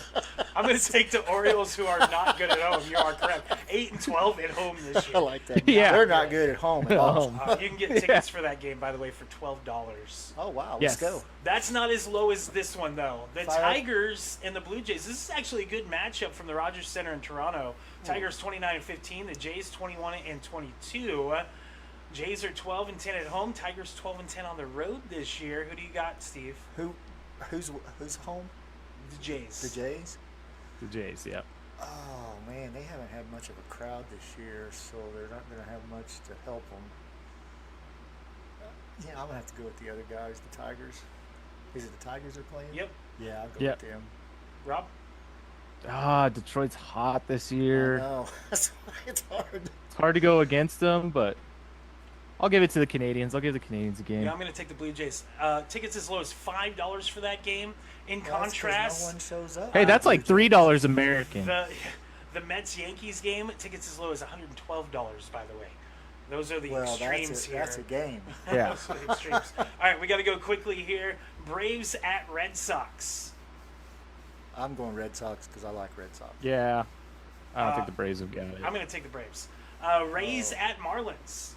I'm going to take the Orioles, who are not good at home. You are correct. 8-12 at home this I year. like that. Yeah. They're not good at home at all. You can get tickets for that game, by the way, for $12. Oh, wow. Yes. Let's go. That's not as low as this one, though. The Fire. Tigers and the Blue Jays. This is actually a good matchup from the Rogers Center in Toronto. Tigers 29-15. The Jays 21-22. Jays are 12-10 at home. Tigers 12-10 on the road this year. Who do you got, Steve? Who's home? The Jays. The Jays? The Jays, yeah. Oh, man. They haven't had much of a crowd this year, so they're not going to have much to help them. Yeah, I'm going to have to go with the other guys, the Tigers. Is it the Tigers they're playing? Yep. Yeah, I'll go Yep. with them. Rob? Detroit's hot this I year. know. That's why it's hard. It's hard to go against them, but I'll give it to the Canadians. I'll give the Canadians a game. Yeah, I'm going to take the Blue Jays. Tickets as low as $5 for that game. In Well, that's 'cause contrast, no one shows up. Hey, that's like $3 American. the Mets-Yankees game, tickets as low as $112, by the way. Those are the Well, extremes here. that's a game. Yeah. Those are the extremes. All right, we got to go quickly here. Braves at Red Sox. I'm going Red Sox because I like Red Sox. Yeah. I don't think the Braves have got it. I'm going to take the Braves. Rays at Marlins.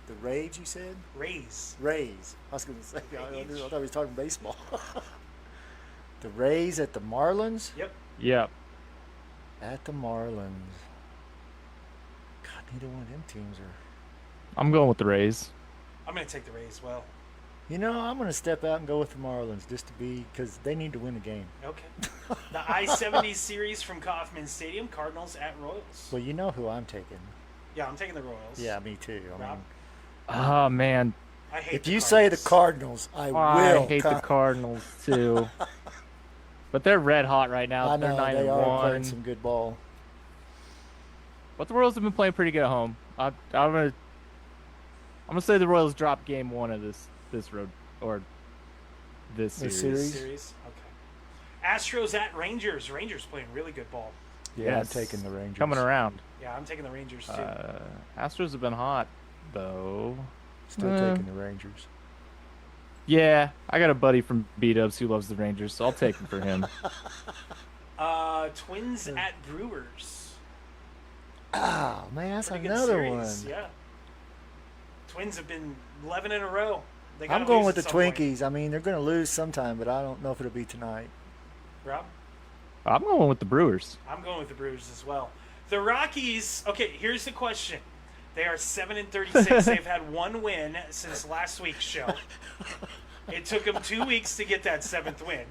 The Rage, you said? Rays. Rays. I was going to say, I Rage. thought he was talking baseball. The Rays at the Marlins? Yep. Yep. At the Marlins. God, neither one of them teams are. I'm going with the Rays. I'm going to take the Rays as well. You know, I'm going to step out and go with the Marlins just to be, because they need to win a game. Okay. The I-70 series from Kauffman Stadium, Cardinals at Royals. Well, you know who I'm taking. Yeah, I'm taking the Royals. Yeah, me too. I Rob? mean, Oh, man. I hate if the you say the Cardinals. Cardinals, I will. hate the Cardinals, too. But they're red hot right now. I They're know, they are playing 9-1. some good ball. But the Royals have been playing pretty good at home. I'm gonna say the Royals drop game 1 of this road or this This series. series? Okay. Astros at Rangers. Rangers playing really good ball. Yeah, Yes. I'm taking the Rangers. Coming around. Yeah, I'm taking the Rangers too. Astros have been hot though. Still taking the Rangers. Yeah, I got a buddy from B-Dubs who loves the Rangers, so I'll take him for him. Twins at Brewers. Oh, man, that's Pretty good another one. series. Yeah. Twins have been 11 in a row. They I'm gotta going lose with the at some point. Twinkies. I mean, they're going to lose sometime, but I don't know if it'll be tonight. Rob? I'm going with the Brewers. I'm going with the Brewers as well. The Rockies. Okay, here's the question. They are 7-36. They've had one win since last week's show. It took them 2 weeks to get that 7th win.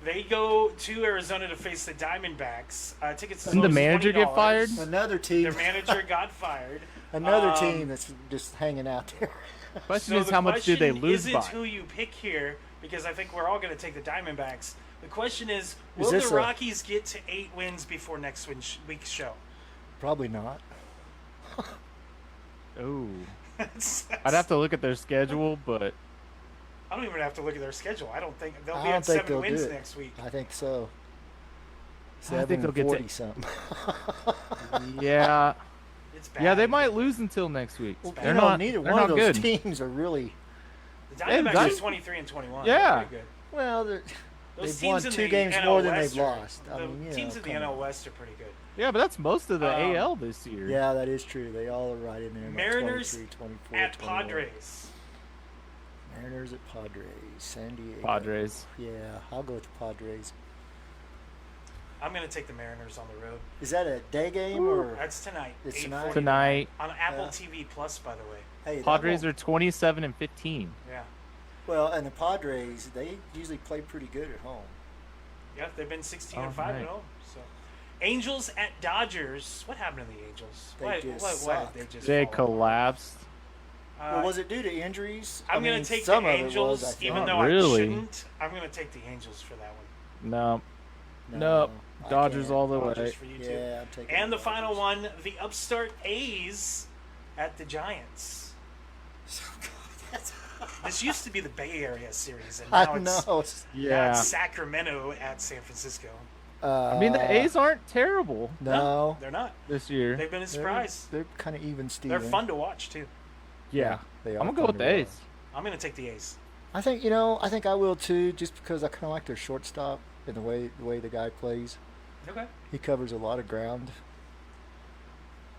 They go to Arizona to face the Diamondbacks. Tickets. Didn't the manager get fired? Another team. Their manager got fired. Another team that's just hanging out there. Question So is, the how much do they question lose isn't by? who you pick here, because I think we're all going to take the Diamondbacks. The question is, will this the a- Rockies get to 8 wins before next week's show? Probably not. Ooh. That's- I'd have to look at their schedule, but I don't even have to look at their schedule. I don't think they'll I be don't at think 7 they'll wins do it. next week. I think so. I think they'll get to- 7-40 something. yeah. It's bad. Yeah, they might lose until next week. Well, They're you know, not. neither they're one not of those good. teams are really. The Hey, Diamondbacks that- are 23 and 21. Yeah. They're pretty good. Well, Those they've teams won in 2 the games NL more than West they've are- lost. The I mean, you teams know, in the come NL on. West are pretty good. Yeah, but that's most of the Um, AL this year. Yeah, that is true. They all are right in there. about Mariners 23, 24, At 21. Padres. Mariners at Padres. San Diego. Padres. Yeah, I'll go with the Padres. I'm going to take the Mariners on the road. Is that a day game or? That's tonight. It's 8:40 Tonight, on Apple Yeah. TV Plus, by the way. Hey, that Padres won't- are 27 and 15. Yeah. Well, and the Padres, they usually play pretty good at home. Yeah, they've been 16 and Oh, 5 right. at home. So, Angels at Dodgers. What happened to the Angels? They Why just did suck. they just They fall apart? collapsed. Well, was it due to injuries? I'm I going mean, to take some the of it Angels, was, I think. even Not though really. I shouldn't. I'm going to take the Angels for that one. No. No, Nope. I Dodgers can't. all the Dodgers way. for you too. Yeah, I'm taking And the Dodgers. final one, the upstart A's at the Giants. This used to be the Bay Area series, and now I it's know. Yeah. Sacramento at San Francisco. I mean, the A's aren't terrible No, They're not. this year. They've been a surprise. They're kind of even Steven. They're fun to watch too. Yeah. They I'm are going to go with fun the to A's. I'm going to take the A's. I think I think I will too, just because I kind of like their shortstop and the way the guy plays. Okay. He covers a lot of ground.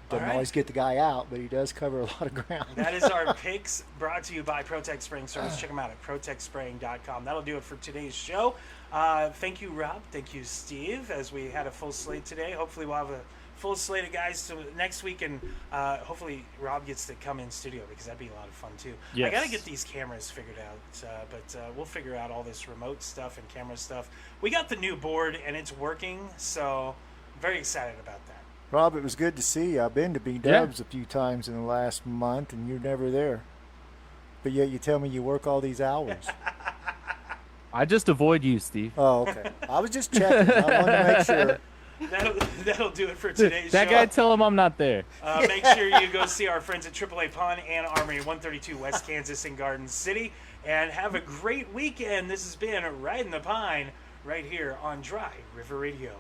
All Doesn't right. always get the guy out, but he does cover a lot of ground. That is our picks brought to you by Protect Spraying Service. Check them out at protectspraying.com. That'll do it for today's show. Thank you, Rob. Thank you, Steve, as we had a full slate today. Hopefully we'll have a full slate of guys next week, and hopefully Rob gets to come in studio, because that'd be a lot of fun too. I Yes. got to get these cameras figured out, but we'll figure out all this remote stuff and camera stuff. We got the new board, and it's working, so I'm very excited about that. Rob, it was good to see you. I've been to B-Dubs a few times in the last month, and you're never there. But yet you tell me you work all these hours. I just avoid you, Steve. Oh, okay. I was just checking. I wanted to make sure. that'll do it for today's That show. guy, tell him I'm not there. Make sure you go see our friends at AAA Pond and Armory, 132 West Kansas in Garden City, and have a great weekend. This has been Riding the Pine right here on Dry River Radio.